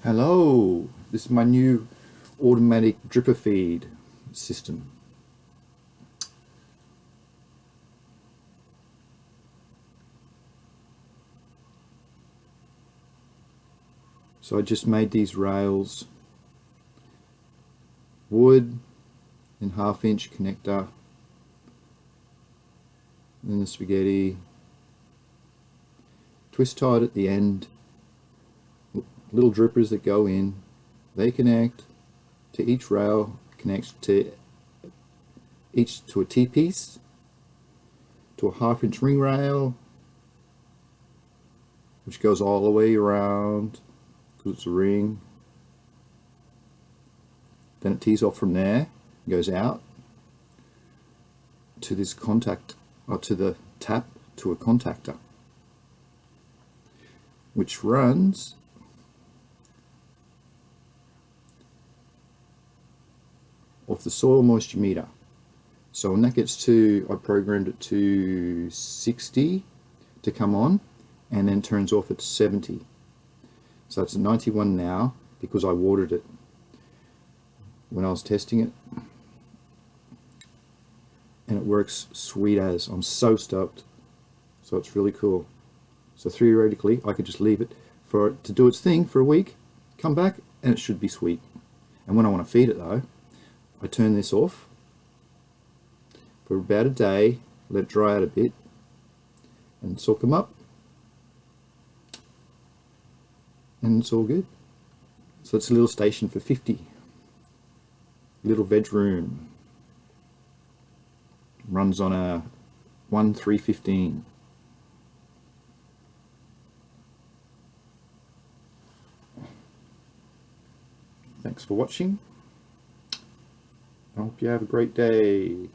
Hello, this is my new automatic dripper feed system. So I just made these rails, wood and 1/2 inch connector, then the spaghetti, twist tied at the end, little drippers that go in, they connect to each rail, connects to each to a T-piece, to a 1/2 inch ring rail, which goes all the way around because it's a ring. Then it tees off from there, goes out to this contact, or to the tap to a contactor, which runs off the soil moisture meter. So when that gets to, I programmed it to 60 to come on, and then turns off at 70. So it's at 91 now because I watered it when I was testing it, and it works sweet as. I'm so stoked. So it's really cool. So theoretically I could just leave it for it to do its thing for a week, come back, and it should be sweet. And when I want to feed it though, I turn this off for about a day, let it dry out a bit, and soak them up, and it's all good. So it's a little station for 50. Little veg room. Runs on a 1315. Thanks for watching. I hope you have a great day.